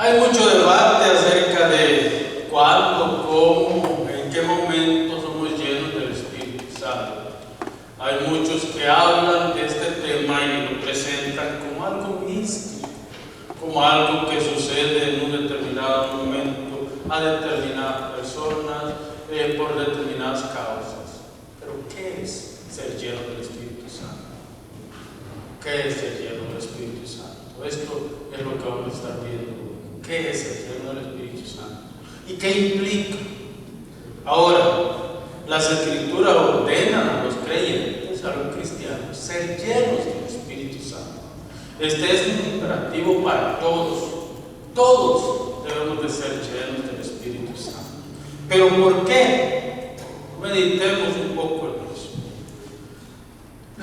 Hay mucho debate acerca de cuándo, cómo, en qué momento somos llenos del Espíritu Santo. Hay muchos que hablan de este tema y lo presentan como algo místico, como algo que sucede en un determinado momento a determinadas personas por determinadas causas. Pero ¿qué es ser lleno del Espíritu Santo? ¿Qué es ser lleno del Espíritu Santo? Esto es lo que vamos a estar viendo. ¿Qué es ser lleno del Espíritu Santo? ¿Y qué implica? Ahora, las Escrituras ordenan a los creyentes, a los cristianos, ser llenos del Espíritu Santo. Este es un imperativo para todos. Todos debemos de ser llenos del Espíritu Santo. ¿Pero por qué? Meditemos un poco en eso.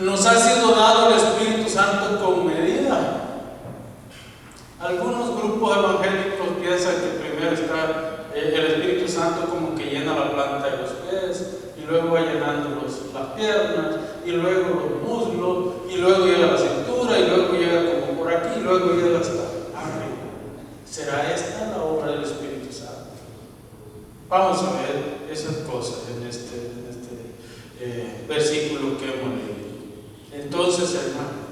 Nos ha sido dado el Espíritu Santo con medida. Algunos grupos evangélicos piensan que primero está el Espíritu Santo como que llena la planta de los pies, y luego va llenando las piernas, y luego los muslos, y luego llega a la cintura, y luego llega como por aquí, y luego llega hasta arriba. ¿Será esta la obra del Espíritu Santo? Vamos a ver esas cosas en este versículo que hemos leído. Entonces, hermano,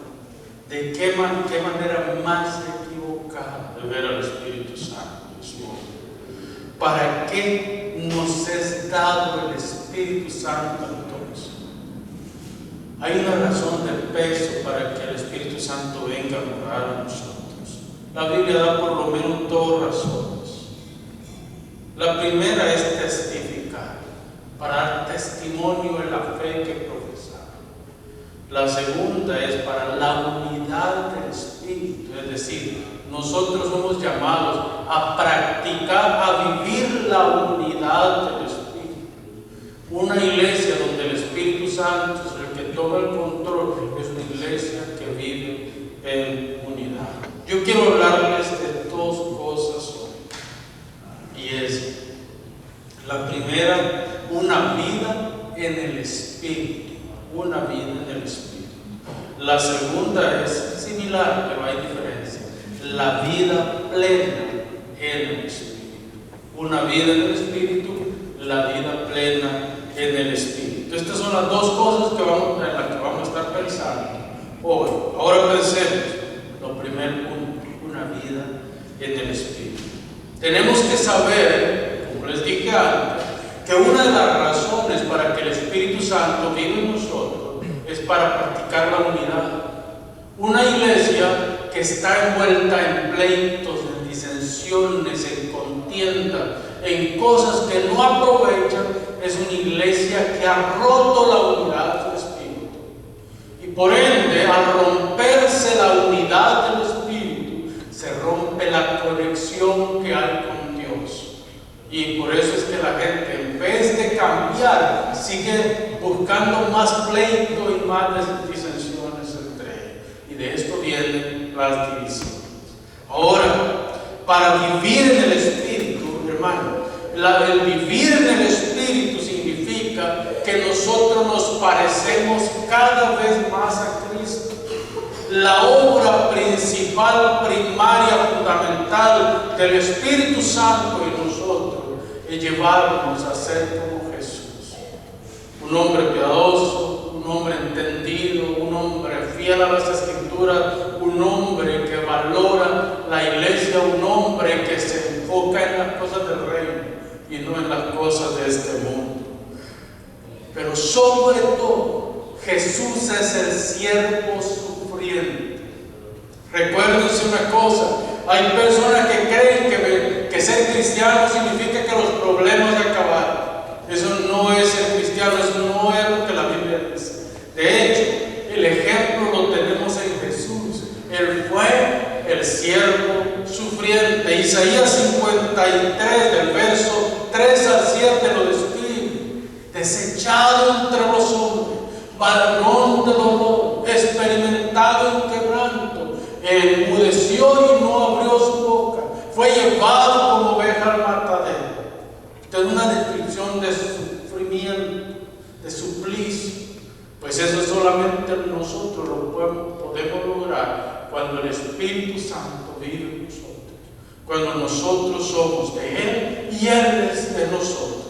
¿de qué manera más equivocada de ver al Espíritu Santo en su obra? ¿Para qué nos es dado el Espíritu Santo entonces? Hay una razón de peso para que el Espíritu Santo venga a morar a nosotros. La Biblia da por lo menos dos razones. La primera es testificar, para dar testimonio en la fe que profesamos. La segunda es para la unidad del Espíritu, es decir, nosotros somos llamados a practicar, a vivir la unidad del Espíritu. Una iglesia donde el Espíritu Santo es el que toma el control, es una iglesia que vive en unidad. Yo quiero hablarles de dos cosas hoy, y es la primera, una vida en el Espíritu. Una vida en el Espíritu. La segunda es similar, pero hay diferencia. La vida plena en el Espíritu. Una vida en el Espíritu, la vida plena en el Espíritu. Estas son las dos cosas en las que vamos a estar pensando hoy. Ahora pensemos, lo primer punto, una vida en el Espíritu. Tenemos que saber, como les dije antes, que una de las razones para que el Espíritu Santo viva en nosotros es para practicar la unidad. Una iglesia que está envuelta en pleitos, en disensiones, en contienda, en cosas que no aprovechan, es una iglesia que ha roto la unidad del Espíritu. Y por ende, al romperse la unidad del Espíritu, se rompe la conexión que hay con Dios. Y por eso es que la gente, en vez de cambiar, sigue buscando más pleito y más disensiones entre ellos. Y de esto vienen las divisiones. Ahora, para vivir en el Espíritu, hermano, el vivir en el Espíritu significa que nosotros nos parecemos cada vez más a Cristo. La obra principal, primaria, fundamental del Espíritu Santo en nosotros es llevarnos a ser como Jesús. Un hombre piadoso, un hombre entendido, un hombre fiel a las Escrituras, un hombre que valora la iglesia, un hombre que se enfoca en las cosas del reino y no en las cosas de este mundo. Pero sobre todo, Jesús es el siervo sufriente. Recuérdense una cosa, hay personas que creen que ser cristiano significa que los problemas se acabaron. Eso no es ser cristiano, eso no es lo que la Biblia dice. De hecho, el ejemplo lo tenemos en Jesús. Él fue el siervo sufriente. Isaías 53, del verso 3 al 7 lo describe. Desechado entre los hombres, varón de dolor, experimentado en quebranto, enmudeció y no abrió su boca, fue llevado como oveja al matadero. Esta es una descripción de sufrimiento, de suplicio. Pues eso solamente nosotros lo podemos lograr cuando el Espíritu Santo vive en nosotros. cuando nosotros somos de Él y Él es de nosotros.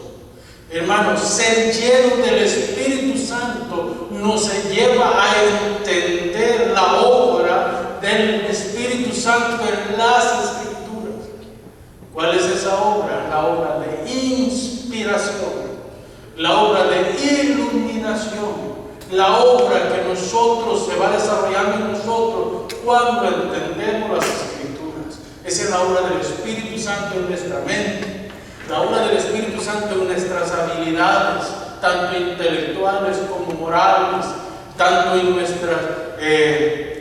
Hermanos, ser lleno del Espíritu Santo nos lleva a entender la obra del Espíritu Santo en las Escrituras. ¿Cuál es esa obra? La obra de inspiración, la obra de iluminación, la obra que nosotros se va desarrollando en nosotros cuando entendemos las Escrituras. Esa es la obra del Espíritu Santo en nuestra mente, la obra del Espíritu Santo en nuestras habilidades, tanto intelectuales como morales, tanto en nuestras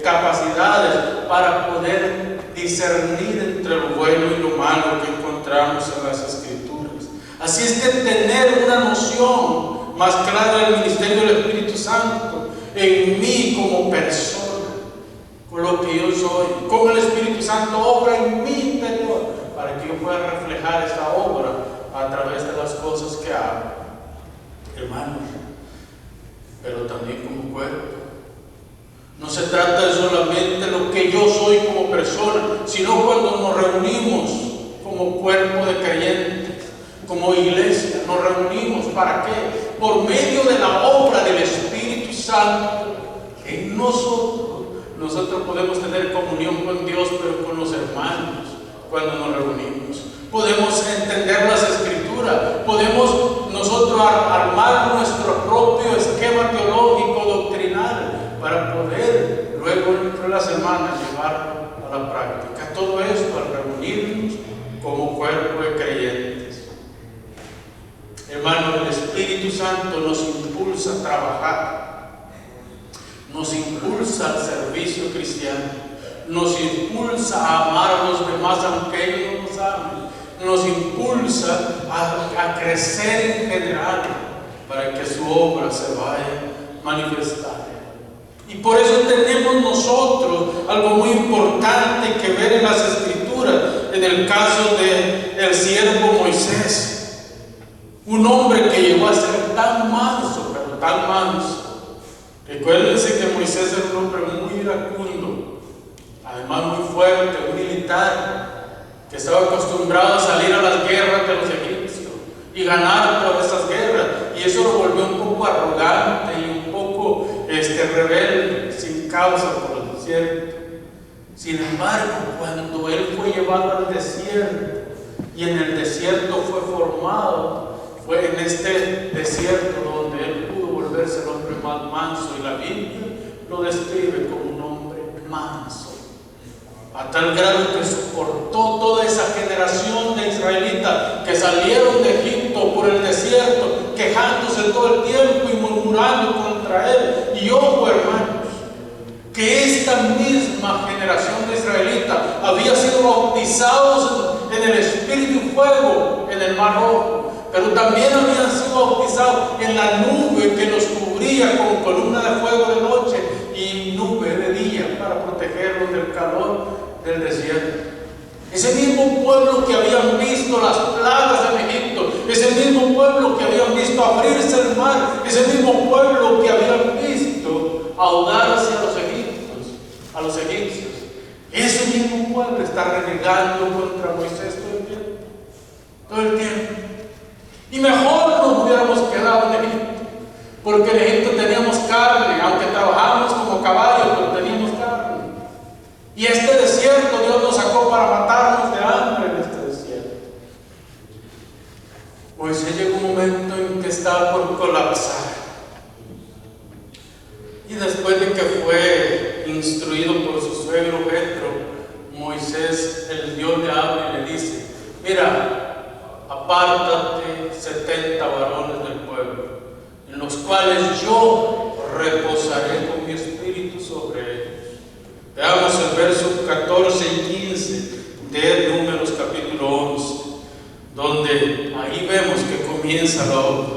capacidades para poder discernir entre lo bueno y lo malo que encontramos en las Escrituras. Así es que tener una noción más clara del ministerio del Espíritu Santo en mí como persona, con lo que yo soy, cómo el Espíritu Santo obra en mi interior para que yo pueda reflejar esa obra a través de las cosas que hago, hermanos, pero también como cuerpo. No se trata de solamente lo que yo soy como persona, sino cuando nos reunimos como cuerpo de creyentes, como iglesia, nos reunimos ¿para qué? Por medio de la obra del Espíritu Santo en nosotros podemos tener comunión con Dios, pero con los hermanos cuando nos reunimos. Podemos entender las Escrituras, podemos nosotros armar nuestro propio esquema teológico doctrinal para poder luego dentro de la semana llevarlo a la práctica. Todo esto al reunirnos como cuerpo de creyentes. Hermanos, el Espíritu Santo nos impulsa a trabajar, nos impulsa al servicio cristiano, nos impulsa a amar a los demás aunque ellos no nos amen, nos impulsa a crecer en general para que su obra se vaya manifestando. Y por eso tenemos nosotros algo muy importante que ver en las Escrituras, en el caso del siervo Moisés. Un hombre que llegó a ser tan manso, pero tan manso. Recuérdense que Moisés era un hombre muy iracundo, además muy fuerte, un militar, que estaba acostumbrado a salir a las guerras de los egipcios y ganar todas esas guerras. Y eso lo volvió un poco arrogante y un poco rebelde, sin causa por el desierto. Sin embargo, cuando él fue llevado al desierto y en el desierto fue formado, fue en este desierto donde él pudo volverse el hombre más manso, y la Biblia lo describe como un hombre manso, a tal grado que soportó toda esa generación de israelitas que salieron de Egipto por el desierto, quejándose todo el tiempo y murmurando contra él. Y ojo, hermanos, que esta misma generación de israelitas había sido bautizados en el Espíritu y fuego en el Mar Rojo, pero también habían sido bautizados en la nube que los cubría con columna de fuego de noche y nube de día para protegerlos del calor del desierto. Ese mismo pueblo que habían visto las plagas en Egipto, ese mismo pueblo que habían visto abrirse el mar, ese mismo pueblo que habían visto ahogarse a los egipcios, ese mismo pueblo está renegando contra Moisés todo el tiempo. Y mejor nos hubiéramos quedado en Egipto, porque en Egipto teníamos carne, aunque trabajábamos como caballos, pero teníamos carne. Y este desierto Dios nos sacó para matarnos de hambre en este desierto. Moisés llegó un momento en que estaba por colapsar. Y después de que fue instruido por su suegro Jetro, Moisés, el Dios le habla y le dice: mira, apártate 70 varones del pueblo, en los cuales yo reposaré con mi espíritu sobre ellos. Veamos el verso 14 y 15 de Números capítulo 11, donde ahí vemos que comienza la obra.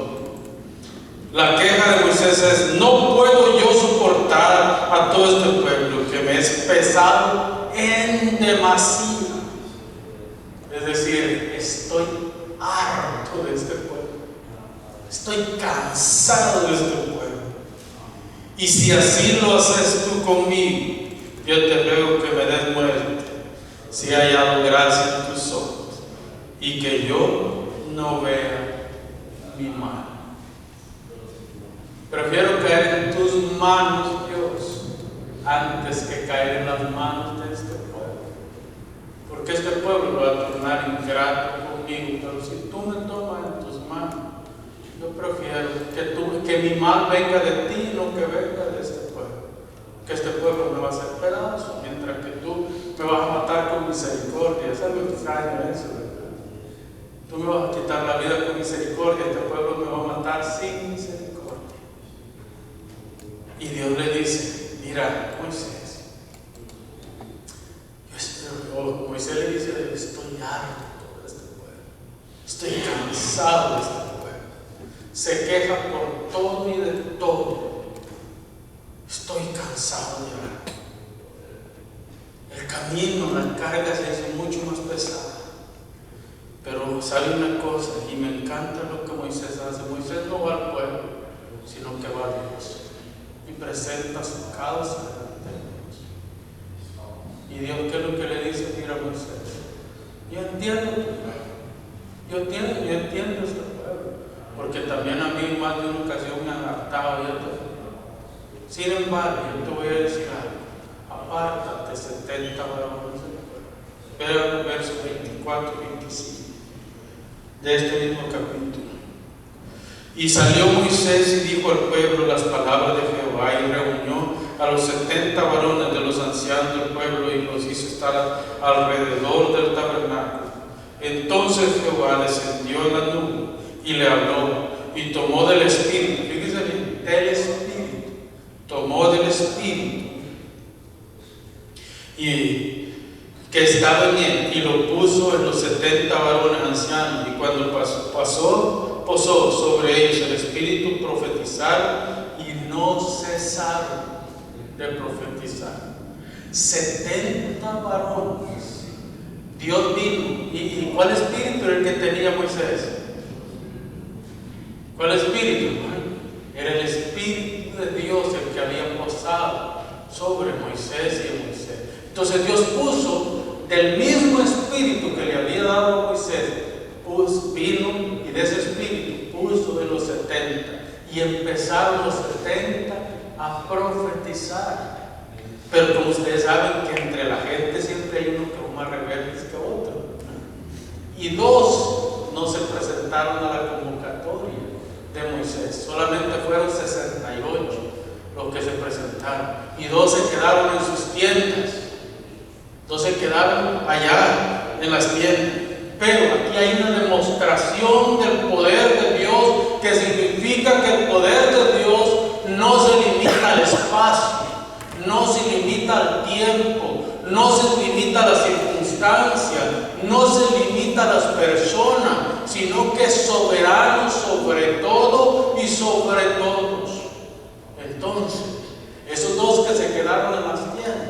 La queja de Moisés es: no puedo yo soportar a todo este pueblo, que me es pesado en demasía. Es decir, estoy harto de este pueblo, estoy cansado de este pueblo. Y si así lo haces tú conmigo, yo te ruego que me des muerte. si he hallado gracia en tus ojos, y que yo no vea mi mal. Prefiero caer en tus manos, Dios, antes que caer en las manos de este pueblo. Porque este pueblo va a tornar ingrato conmigo, pero si tú me tomas en tus manos, yo prefiero que mi mal venga de ti, no que venga de este pueblo. Que este pueblo me va a hacer pedazo, mientras que tú me vas a matar con misericordia. Es algo extraño eso, ¿verdad? Tú me vas a quitar la vida con misericordia, este pueblo me va a matar sin misericordia. Y Dios le dice, mira, Moisés, Moisés le dice, estoy harto de este pueblo, estoy cansado de este pueblo, se queja por todo y de todo, estoy cansado de llorar. El camino, la carga se hizo mucho más pesada. Pero sabe una cosa, y me encanta lo que Moisés hace. Moisés no va al pueblo, sino que va a Dios y presenta su causa delante de Dios. Y Dios, ¿qué es lo que le dice? Mira, Moisés, yo entiendo tu pueblo, yo entiendo este pueblo, porque también a mí más de una ocasión me han hartado y esto. Sin embargo, yo te voy a decir algo, apártate 70 varones del pueblo. Vean el verso 24 y 25 de este mismo capítulo. Y salió Moisés y dijo al pueblo las palabras de Jehová, y reunió a los 70 varones de los ancianos del pueblo y los hizo estar alrededor del tabernáculo. Entonces Jehová descendió en la nube y le habló, y tomó del espíritu, fíjese bien, del espíritu, tomó del espíritu y que estaba en él, y lo puso en los 70 varones ancianos, y cuando posó sobre ellos el espíritu, profetizaron y no cesaron de profetizar. 70 varones. Dios vino. ¿Y cuál espíritu era el que tenía Moisés? ¿Cuál espíritu? Era el espíritu de Dios el que había posado sobre Moisés y Moisés. Entonces Dios puso del mismo espíritu que le había dado a Moisés, vino y de ese espíritu puso de los 70, y empezaron los 70 a profetizar. Pero como ustedes saben que entre la gente siempre hay uno que es más rebelde que otro, y 2 no se presentaron a la convocatoria de Moisés, solamente fueron 68 los que se presentaron, y 2 se quedaron en sus tiendas. 2 se quedaron allá en las tiendas. Pero aquí hay una demostración del poder de Dios, que significa que el poder de Dios no se limita al espacio, no se limita al tiempo, no se limita a las circunstancias, no se limita a las personas, sino que es soberano sobre todo y sobre todos. Entonces, esos 2 que se quedaron en las tiendas,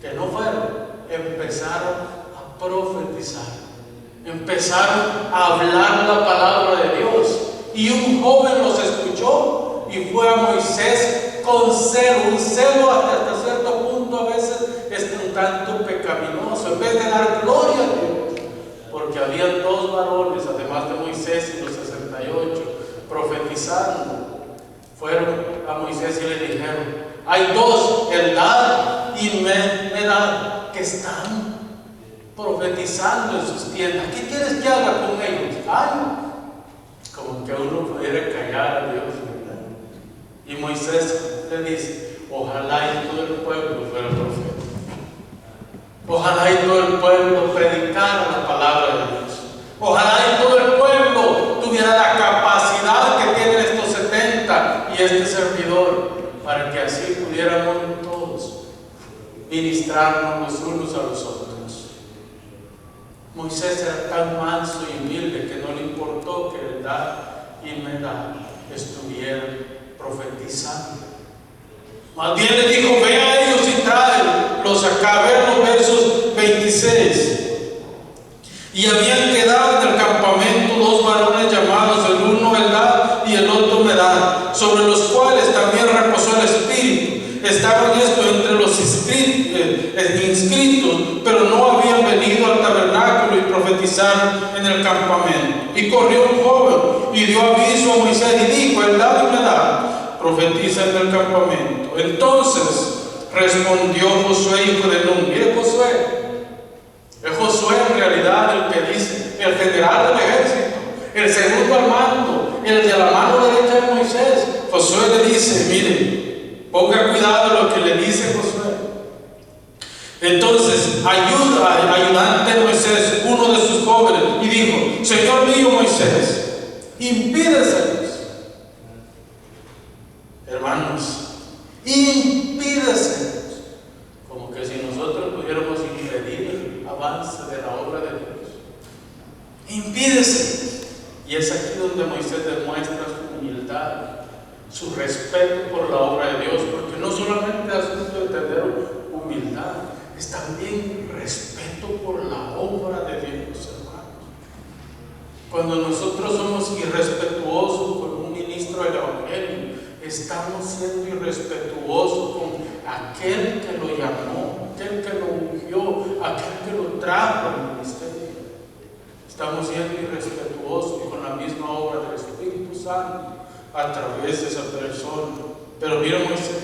que no fueron, empezaron a profetizar, empezaron a hablar la palabra de Dios, y un joven los escuchó y fue a Moisés con celo, un celo hasta cierto punto a veces es un tanto pecaminoso, en vez de dar gloria a Dios, porque habían 2 varones además de Moisés y los 68 profetizando. Fueron a Moisés y le dijeron, hay 2, Eldad y Medad, que están profetizando en sus tiendas. ¿Qué quieres que haga con ellos? Ay, como que uno pudiera callar a Dios, ¿verdad? Y Moisés le dice, ojalá y todo el pueblo fuera profeta. Ojalá y todo el pueblo predicara la palabra de Dios. Ojalá y todo el pueblo tuviera la capacidad que tienen estos 70 y este servidor, para que así pudiéramos todos ministrarnos los unos a los otros. Moisés era tan manso y humilde que no le importó que Eldad y Medad estuvieran profetizando. Más bien le dijo, ve a ellos y tráelos acá. Ver los versos 26. Y habían quedado en el campamento 2 varones llamados, el uno Eldad y el otro Medad, sobre los cuales también reposó el espíritu. Estaban estos entre los inscritos, pero no profetizar en el campamento. Y corrió un joven y dio aviso a Moisés y dijo: edad y edad, profetiza en el campamento. Entonces respondió Josué, hijo de Nun. Mire Josué. Es Josué en realidad el que dice, el general del ejército, el segundo al mando, el de la mano derecha de Moisés. Josué le dice: mire, ponga cuidado de lo que le dice Josué. Entonces ayudante de Moisés, uno de sus jóvenes, y dijo: Señor mío Moisés, impídeselos. Hermanos, impídeselos. Como que si nosotros pudiéramos impedir el avance de la obra de Dios. Impídeselos. Y es aquí donde Moisés demuestra su humildad, su respeto por la obra de Dios, porque no solamente es asunto de tener humildad, es también respeto por la obra de Dios, hermanos. Cuando nosotros somos irrespetuosos con un ministro del Evangelio, estamos siendo irrespetuosos con aquel que lo llamó, aquel que lo ungió, aquel que lo trajo al ministerio. Estamos siendo irrespetuosos con la misma obra del Espíritu Santo a través de esa persona. Pero mira Moisés.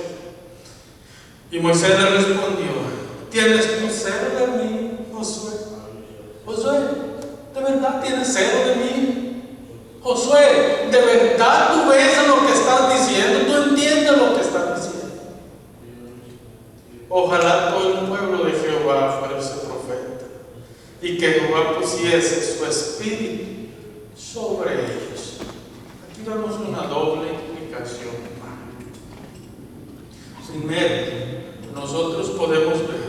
Y Moisés le respondió: ¿tienes tú celo de mí, Josué? Josué, ¿de verdad tienes celo de mí? Josué, ¿de verdad tú ves lo que estás diciendo? ¿Tú entiendes lo que estás diciendo? Ojalá todo el pueblo de Jehová fuese profeta, y que Jehová pusiese su espíritu sobre ellos. Aquí vemos una doble implicación, hermano. Primero, nosotros podemos ver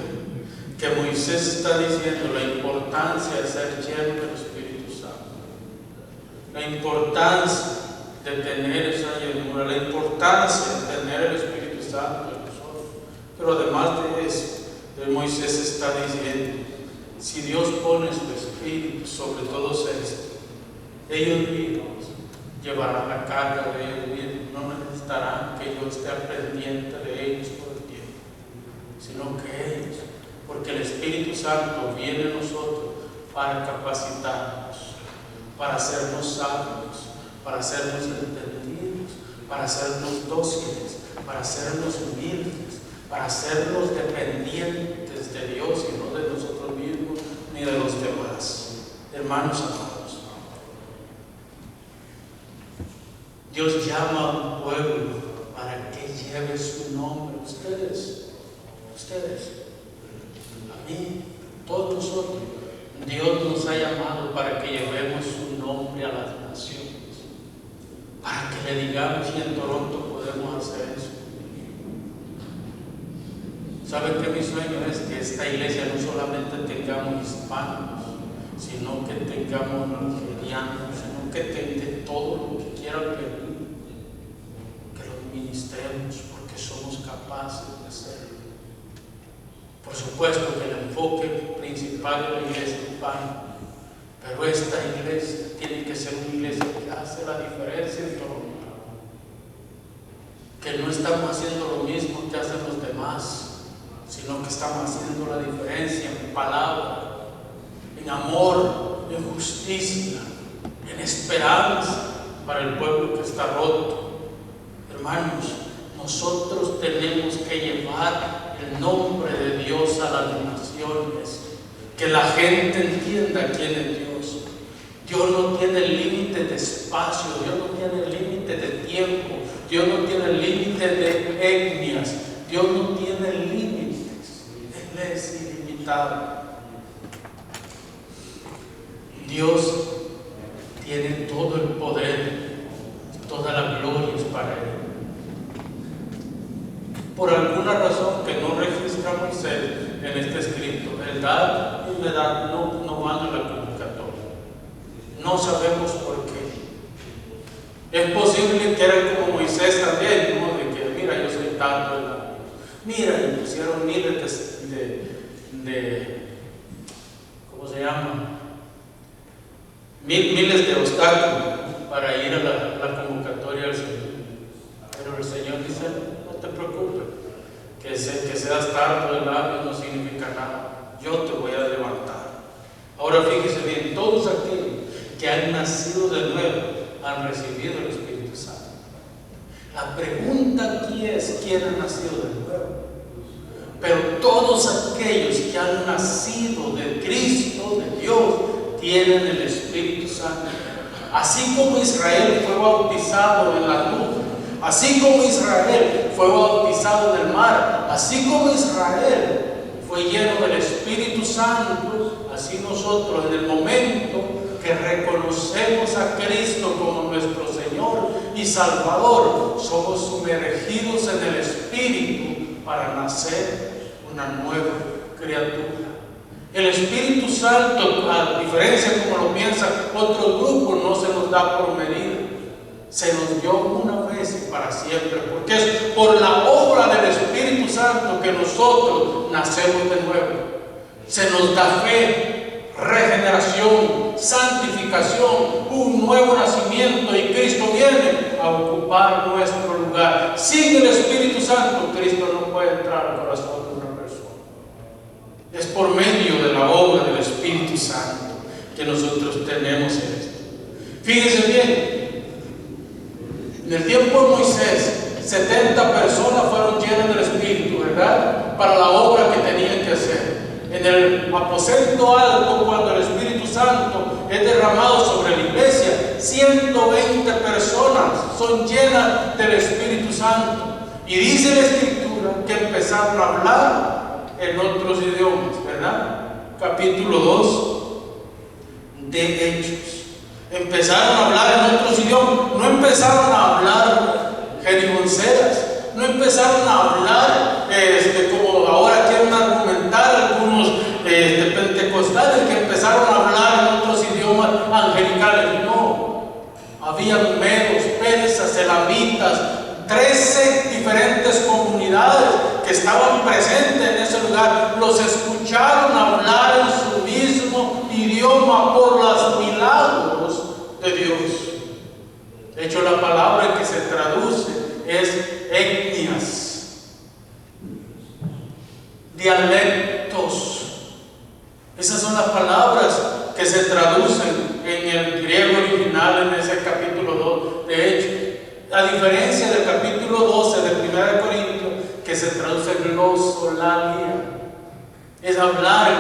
que Moisés está diciendo la importancia de ser lleno del Espíritu Santo, la importancia de tener esa llenura, la importancia de tener el Espíritu Santo en nosotros. Pero además de eso, Moisés está diciendo: si Dios pone su Espíritu sobre todos estos, ellos mismos llevarán la carga de ellos mismos, no necesitarán que yo esté al pendiente de ellos todo el tiempo, sino que ellos, porque el Espíritu Santo viene a nosotros para capacitarnos, para hacernos sabios, para hacernos entendidos, para hacernos dóciles, para hacernos humildes, para hacernos dependientes de Dios y no de nosotros mismos ni de los demás. Hermanos amados, Dios llama a un pueblo para que lleve su nombre. Ustedes, a mí, todos nosotros, Dios nos ha llamado para que llevemos su nombre a las naciones, para que le digamos, y en Toronto podemos hacer eso. ¿Saben que mi sueño es que esta iglesia no solamente tengamos hispanos, sino que tengamos nigerianos, sino que tenga todo lo que quieran venir, que los ministremos, porque somos capaces de hacerlo? Por supuesto que el enfoque principal de la iglesia hispana, pero esta iglesia tiene que ser una iglesia que hace la diferencia en Toronto, que no estamos haciendo lo mismo que hacen los demás, sino que estamos haciendo la diferencia en palabra, en amor, en justicia, en esperanza para el pueblo que está roto. Hermanos, nosotros tenemos que llevar el nombre de Dios a las naciones, que la gente entienda quién es Dios. Dios no tiene límite de espacio, Dios no tiene límite de tiempo, Dios no tiene límite de etnias, Dios no tiene límites, Él es ilimitado. Dios tiene todo el poder, toda la gloria es para Él. Por alguna razón que no registra Moisés en este escrito, edad y edad no van a la convocatoria. No sabemos por qué. Es posible que eran como Moisés también, ¿no? De que, mira, yo soy tanto de la... Mira, y pusieron miles de ¿cómo se llama? Miles de obstáculos para ir a la convocatoria del Señor. Pero el Señor dice: no te preocupes, que seas tardo de labios no significa nada. Yo te voy a levantar. Ahora fíjese bien, todos que han nacido de nuevo han recibido el Espíritu Santo. La pregunta aquí es: ¿quién ha nacido de nuevo? Pero todos aquellos que han nacido de Cristo, de Dios, tienen el Espíritu Santo. Así como Israel fue bautizado en la nube, así como Israel fue bautizado en el mar, así como Israel fue lleno del Espíritu Santo, así nosotros, en el momento que reconocemos a Cristo como nuestro Señor y Salvador, somos sumergidos en el Espíritu para nacer una nueva criatura. El Espíritu Santo, a diferencia como lo piensan otros grupos, no se nos da por medida. Se nos dio una vez y para siempre, porque es por la obra del Espíritu Santo que nosotros nacemos de nuevo. Se nos da fe, regeneración, santificación, un nuevo nacimiento, y Cristo viene a ocupar nuestro lugar. Sin el Espíritu Santo, Cristo no puede entrar al corazón de una persona. Es por medio de la obra del Espíritu Santo que nosotros tenemos esto. Fíjense bien. En el tiempo de Moisés, 70 personas fueron llenas del Espíritu, ¿verdad? Para la obra que tenían que hacer. En el aposento alto, cuando el Espíritu Santo es derramado sobre la iglesia, 120 personas son llenas del Espíritu Santo. Y dice la Escritura que empezaron a hablar en otros idiomas, ¿verdad? Capítulo 2 de Hechos. Empezaron a hablar en otros idiomas. No empezaron a hablar jerigonceras, no empezaron a hablar como ahora quieren argumentar algunos pentecostales, que empezaron a hablar en otros idiomas angelicales. No, habían medos, persas, elamitas, 13 diferentes comunidades que estaban presentes en ese lugar. Los escucharon hablar en su mismo idioma por los milagros de Dios. De hecho, la palabra que se traduce es etnias, dialectos. Esas son las palabras que se traducen en el griego original en ese capítulo 2 de Hechos. A diferencia del capítulo 12 de 1 Corintios, que se traduce glosolalia, es hablar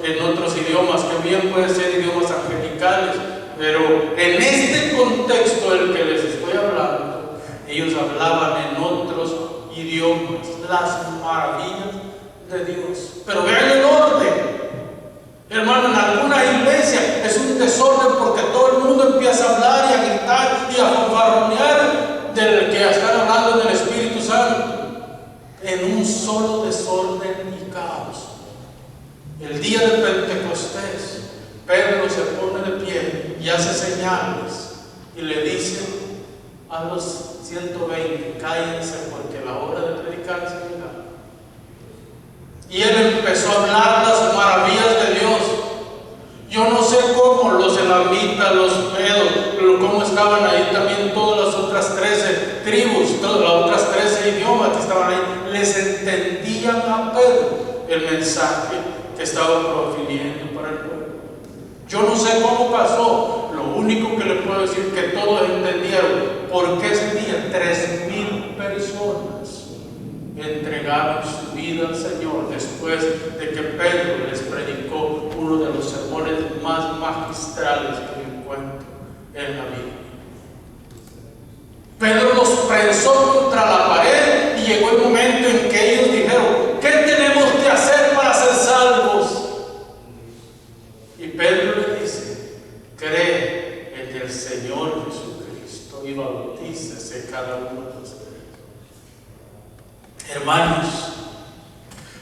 en otros idiomas, que bien pueden ser idiomas angelicales, pero en este contexto del que les estoy hablando, ellos hablaban en otros idiomas, las maravillas de Dios. Pero vean el orden. Hermano, en algunas iglesias es un desorden, porque todo el mundo empieza a hablar y a gritar y a fanfarronear del que están hablando del Espíritu Santo, en un solo desorden y caos. El día de Pentecostés, Pedro se pone de pie y hace señales y le dice a los 120: cállense, porque la hora de predicar se llega. Y él empezó a hablar las maravillas de Dios. Yo no sé cómo los elamitas, los medos, cómo estaban ahí también todas las otras 13 tribus, todas las otras 13 idiomas que estaban ahí, les entendían a Pedro el mensaje que estaba profiriendo para el pueblo. Yo no sé cómo pasó. Lo único que le puedo decir es que todos entendieron, porque ese día 3,000 personas entregaron su vida al Señor después de que Pedro les predicó uno de los sermones más magistrales que encuentro en la Biblia. Pedro los prensó contra la pared y llegó el momento en que ellos dijeron: ¿qué tenemos que hacer para ser salvos? Y Pedro le dice: cree en el Señor Jesucristo y bautícese cada uno de ustedes. Hermanos,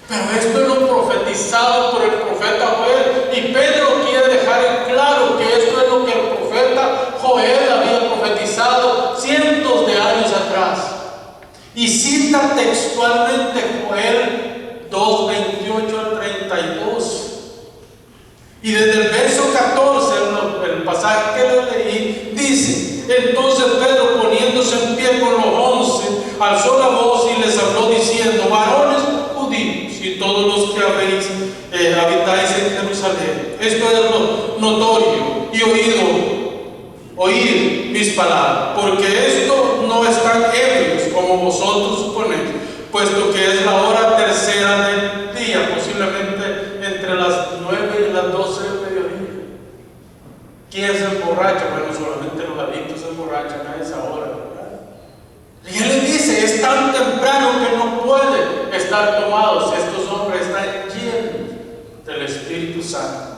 pero esto es lo profetizado por el profeta Joel, y Pedro quiere dejar en claro que esto es lo que el profeta Joel había profetizado cientos de años atrás. Y cita textualmente Joel 2:28 al 32. Y desde el verso 14, el pasaje que le leí, dice: entonces Pedro, poniéndose en pie con los 11, alzó la voz y les habló diciendo: varones judíos y todos los que habitáis en Jerusalén, esto es lo notorio y oído oíd mis palabras, porque esto no es tan ebrios como vosotros suponéis, puesto que es la hora tercera del día, posiblemente entre las 9 y las 12 del mediodía. ¿Quién se emborracha? Bueno, solamente los adictos se emborrachan a esa hora, ¿verdad? Y él le dice, es tan temprano que no pueden estar tomados. Estos hombres están llenos del Espíritu Santo.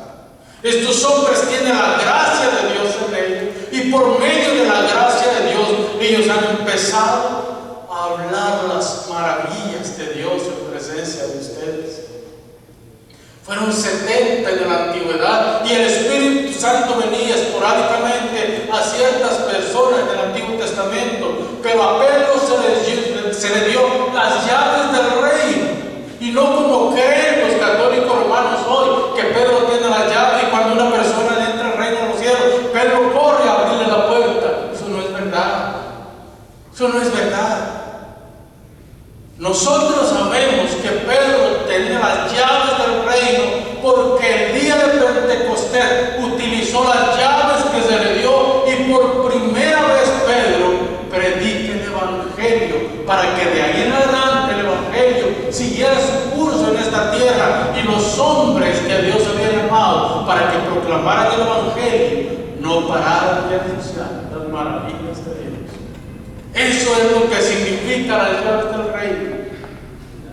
Estos hombres tienen la gracia de Dios en ellos, y por medio de la gracia de Dios, ellos han empezado a hablar las maravillas de Dios en presencia de ustedes. Fueron 70 en la antigüedad, y el Espíritu Santo venía esporádicamente a ciertas personas del Antiguo Testamento, pero a Pedro se le dio las llaves del reino, y no como creen los católicos romanos hoy, que Pedro tiene la llave y cuando una persona entra al reino de los cielos, Pedro corre a abrirle la puerta. Eso no es verdad. Eso no es verdad. Nosotros sabemos que Pedro tenía las llaves del reino porque el día de Pentecostés utilizó las llaves que se le dio, y por primera vez Pedro predica el Evangelio para que de ahí en adelante el Evangelio siguiera su curso en esta tierra, y los hombres que Dios había llamado para que proclamaran el Evangelio no pararan de anunciar las maravillas de Dios. Eso es lo que significa las llaves del reino,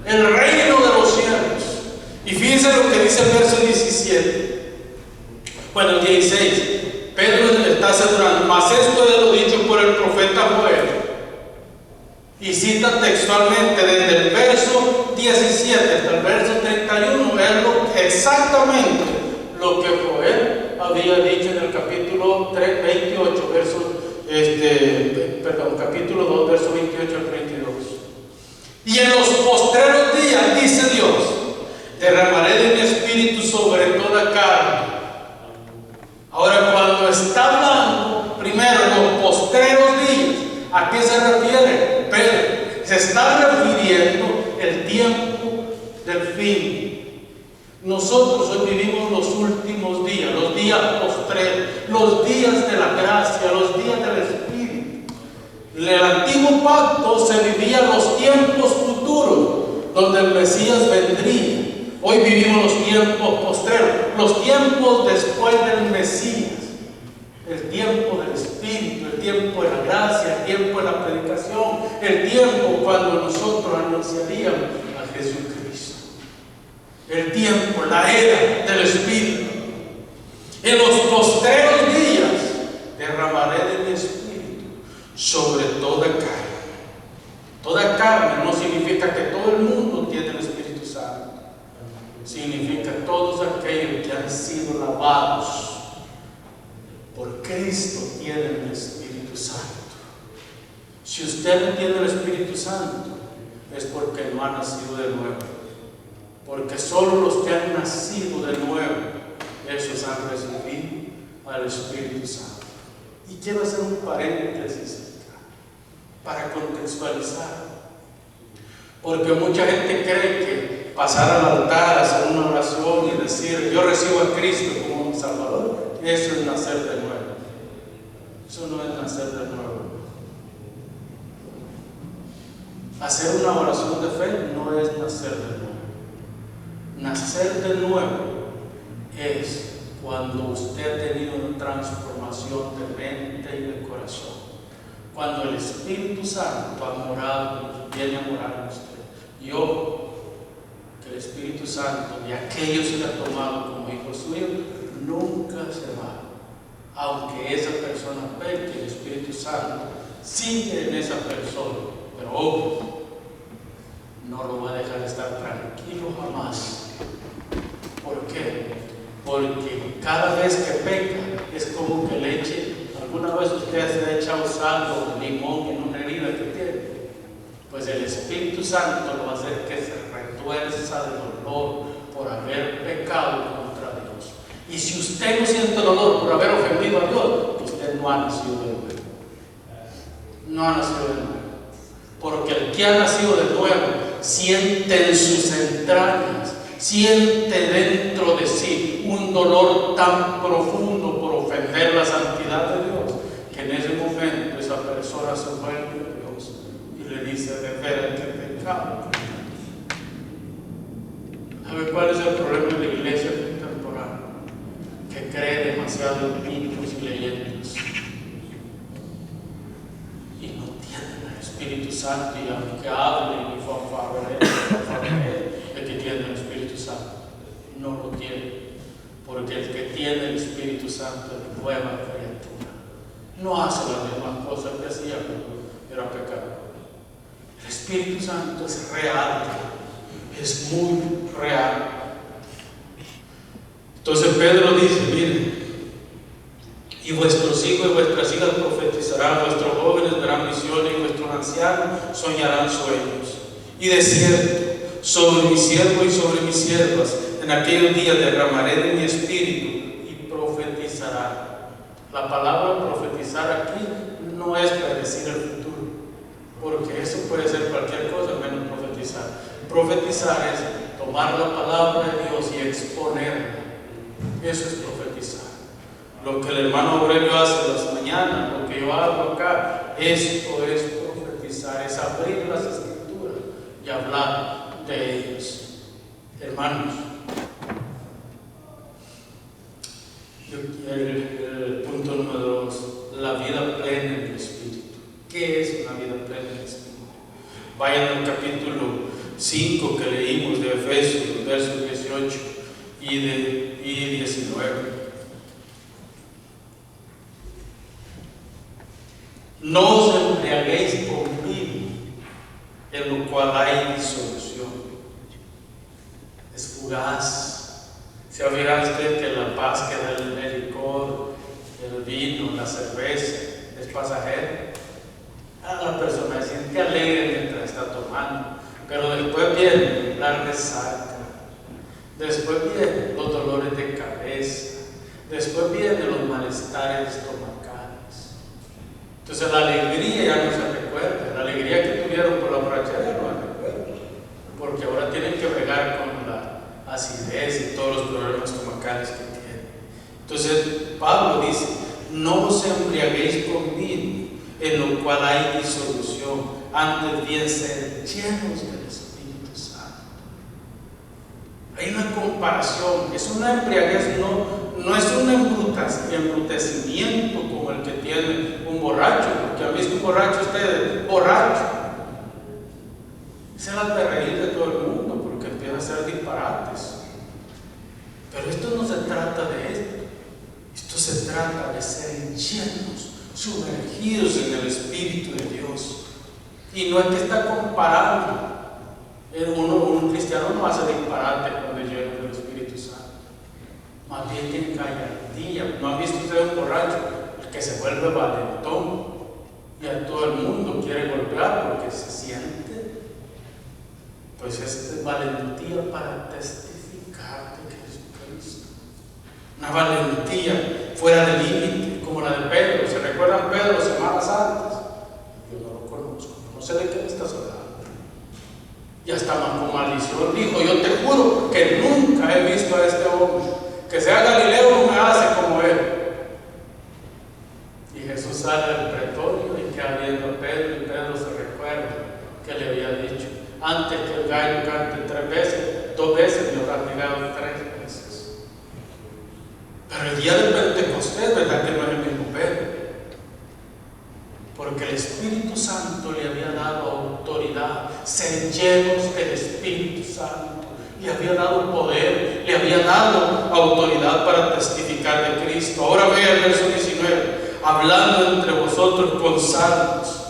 el reino de los cielos. Y fíjense lo que dice el verso 17, bueno, el 16. Pedro le está asegurando, mas esto es lo dicho por el profeta Joel, y cita textualmente desde el verso 17 hasta el verso 31, es exactamente lo que Joel había dicho en el capítulo 28, capítulo 2, verso 28 al 32. Y en los postreros días, dice Dios, derramaré de mi espíritu sobre toda carne. Ahora, cuando está hablando primero en los postreros días, ¿a qué se refiere Pedro? Se está refiriendo el tiempo del fin. Nosotros hoy vivimos los últimos días, los días postreros, los días de la gracia, los días del Espíritu. En el antiguo pacto se vivían los tiempos futuros, donde el Mesías vendría. Hoy vivimos los tiempos postreros, los tiempos después del Mesías, el tiempo del Espíritu, el tiempo de la gracia, el tiempo de la predicación, el tiempo cuando nosotros anunciaríamos a Jesucristo, el tiempo, la era del Espíritu. En los postreros días derramaré de mi Espíritu sobre toda carne. Toda carne no significa que todo el mundo tiene el Espíritu Santo. Significa todos aquellos que han sido lavados por Cristo tienen el Espíritu Santo. Si usted no tiene el Espíritu Santo, es porque no ha nacido de nuevo. Porque solo los que han nacido de nuevo, esos han recibido al Espíritu Santo. Y quiero hacer un paréntesis para contextualizar. Porque mucha gente cree que pasar al altar, hacer una oración y decir, yo recibo a Cristo como un Salvador, eso es nacer de nuevo. Eso no es nacer de nuevo. Hacer una oración de fe no es nacer de nuevo. Nacer de nuevo es cuando usted ha tenido una transformación de mente y de corazón. Cuando el Espíritu Santo ha morado, viene a morar en usted. Yo, que el Espíritu Santo de aquellos que ha tomado como hijo suyo, nunca se va. Aunque esa persona peque, el Espíritu Santo sigue en esa persona. Pero ojo, no lo va a dejar estar tranquilo jamás. ¿Por qué? Porque cada vez que peca es como que le eche. ¿Alguna vez usted se ha echado sal o limón en una herida que tiene? Pues el Espíritu Santo lo va a hacer que se retuerza de dolor por haber pecado contra Dios. Y si usted no siente dolor por haber ofendido a Dios, usted no ha nacido de nuevo. No ha nacido de nuevo. Porque el que ha nacido de nuevo siente en sus entrañas, siente dentro de sí un dolor tan profundo por ofender la santidad de Dios, eruditos y leyendas y no tienen el Espíritu Santo, y aunque hablen y fanfarroneen el que tiene el Espíritu Santo, no lo tiene, porque el que tiene el Espíritu Santo es nueva criatura, no hace las mismas cosas que hacía cuando era pecador. El Espíritu Santo es real, es muy real. Entonces Pedro dice, miren, y vuestros hijos y vuestras hijas profetizarán, vuestros jóvenes verán visiones y vuestros ancianos soñarán sueños. Y de cierto, sobre mi siervo y sobre mis siervas, en aquellos días derramaré de mi espíritu y profetizarán. La palabra profetizar aquí no es predecir el futuro, porque eso puede ser cualquier cosa menos profetizar. Profetizar es tomar la palabra de Dios y exponerla. Eso es profetizar. Lo que el hermano Aurelio hace en las mañanas, lo que yo hago acá, esto es profetizar, es abrir las escrituras y hablar de ellas. Hermanos, el punto número 2, la vida plena en el Espíritu. ¿Qué es una vida plena en el Espíritu? Vayan al capítulo 5 que leímos de Efesios, versos 18 y 19. No os embriaguéis con vino, en lo cual hay disolución. Es fugaz. ¿Se ha fijado usted que la paz que da el licor, el vino, la cerveza, es pasajera? La persona se siente alegre mientras está tomando, pero después viene la resaca, después vienen los dolores de cabeza, después vienen los malestares estomacales. Entonces la alegría ya no se recuerda, la alegría que tuvieron por la borrachera ya no la recuerdan, porque ahora tienen que bregar con la acidez y todos los problemas estomacales que tienen. Entonces Pablo dice, no os embriaguéis con vino, en lo cual hay disolución, antes bien ser llenos del Espíritu Santo. Hay una comparación, es una embriaguez, no es un embrutecimiento como el que tiene un borracho, porque han visto un borracho ustedes, borracho. Es el alberreír de todo el mundo, porque empieza a hacer disparates. Pero esto no se trata de esto se trata de ser llenos, sumergidos en el Espíritu de Dios. Y no es que está comparando. Un cristiano no hace disparate cuando llena del Espíritu Santo. Más bien tiene gallardía. ¿No han visto ustedes un borracho? El que se vuelve valentón y a todo el mundo quiere golpear porque se siente. Pues es valentía para testificar de Jesucristo. Una valentía fuera de límite, como la de Pedro. ¿Se recuerdan Pedro semanas antes? Yo no lo conozco, no sé de qué me estás hablando. Y hasta con maldición dijo, yo te juro que nunca he visto a este hombre, que sea Galileo no me hace como él. Y Jesús sale del pretorio y queda viendo a Pedro, y Pedro se recuerda que le había dicho, antes que el gallo cante 3 veces, 2 veces me habrá negado 3 veces. Pero el día del Pentecostés, ¿verdad que no es el mismo Pedro? Porque el Espíritu Santo le había dado autoridad, ser llenos del Espíritu Santo, le había dado poder, le había dado autoridad para testificar de Cristo. Ahora vea el verso 19, hablando entre vosotros con salmos,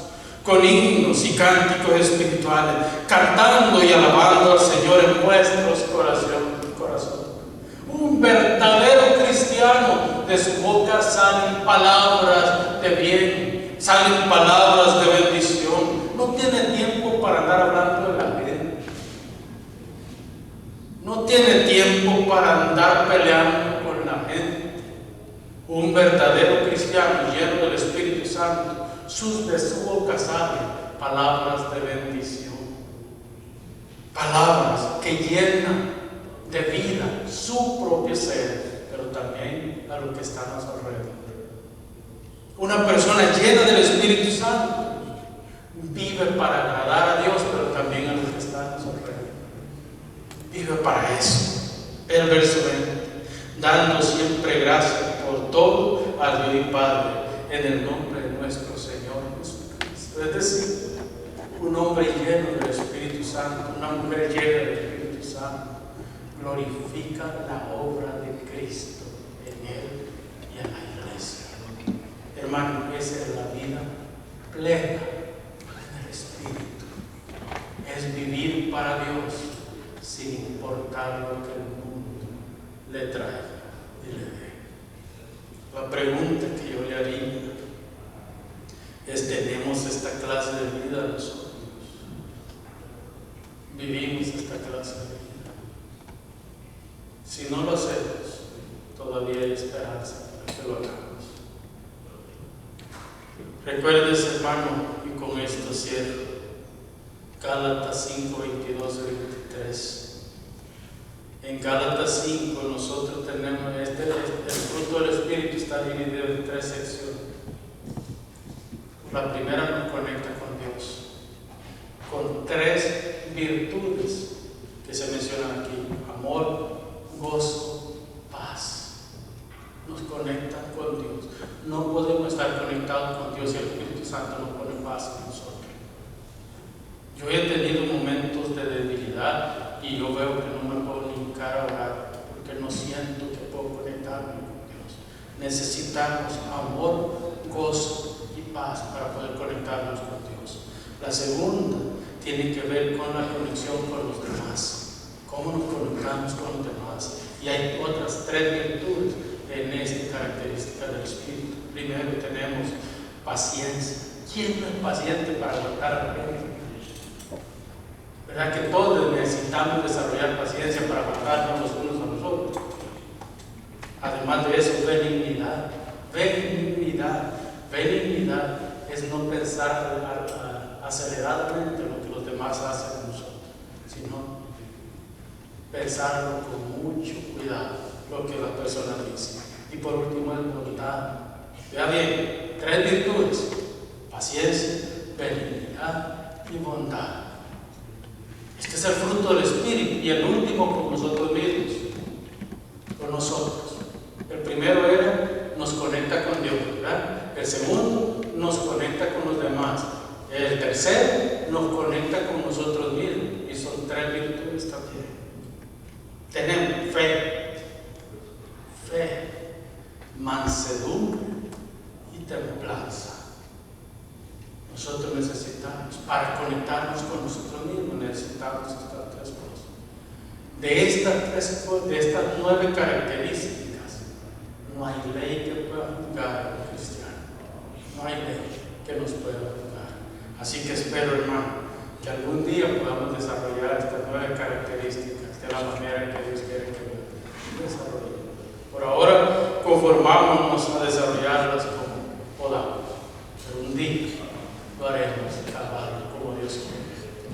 con himnos y cánticos espirituales, cantando y alabando al Señor en vuestros corazones. Un verdadero cristiano, de su boca salen palabras de bien, salen palabras de bendición. No tiene tiempo para andar hablando de la gente. No tiene tiempo para andar peleando con la gente. Un verdadero cristiano lleno del Espíritu Santo, de su boca salen palabras de bendición. Palabras que llenan de vida su propio ser, pero también a los que están a su alrededor. Una persona llena del Espíritu Santo vive para agradar a Dios, pero también a los que están a su alrededor. Vive para eso. El verso 20, dando siempre gracias por por todo a Dios y Padre, en el nombre de nuestro Señor Jesucristo. Es decir, un hombre lleno del Espíritu Santo, una mujer llena del Espíritu Santo, glorifica la obra de Cristo en él y en la iglesia. Hermano, esa es la vida plena en el Espíritu. Es vivir para Dios sin importar lo que el mundo le traiga y le dé. La pregunta que yo le haría es: ¿tenemos esta clase de vida nosotros? ¿Vivimos esta clase de vida? Si no lo hacemos, todavía hay esperanza para que lo hagamos. Recuerdes, hermano, y con esto cierro, Gálatas 5, 22 y 23. En Gálatas 5 nosotros tenemos el fruto del Espíritu está dividido en 3 secciones. La primera nos conecta con Dios, con 3 virtudes que se mencionan aquí: amor, gozo, paz. Nos conectan con Dios. No podemos estar conectados con Dios y el Espíritu Santo nos pone paz en nosotros. Yo he tenido momentos de debilidad y yo veo que no me puedo ni hincar a orar porque no siento que puedo conectarme con Dios. Necesitamos amor, gozo y paz para poder conectarnos con Dios. La segunda tiene que ver con la conexión con los demás. ¿Cómo nos conectamos con los demás? Y hay otras 3 virtudes en esta característica del Espíritu. Primero tenemos paciencia. ¿Quién no es paciente para aguantar a la gente? ¿Verdad que todos necesitamos desarrollar paciencia para aguantarnos los unos a los otros? Además de eso, benignidad. Benignidad es no pensar aceleradamente lo que los demás hacen con nosotros, sino pensarlo con mucho cuidado, lo que las personas dicen. Y por último, es bondad. Vea bien, 3 virtudes: paciencia, benignidad y bondad. Este es el fruto del Espíritu. Y el último, con nosotros mismos, con nosotros. El primero nos conecta con Dios, ¿verdad? El segundo nos conecta con los demás. El tercero nos conecta con nosotros mismos. Y son 3 virtudes también. Tenemos fe, mansedumbre y templanza. Nosotros necesitamos, para conectarnos con nosotros mismos, necesitamos estas 3 cosas. De estas 9 características, no hay ley que pueda juzgar a un cristiano. No hay ley que nos pueda juzgar. Así que espero, hermano, que algún día podamos desarrollar estas 9 características de la manera en que Dios quiere que lo desarrollemos. Por ahora, conformámonos a desarrollarlas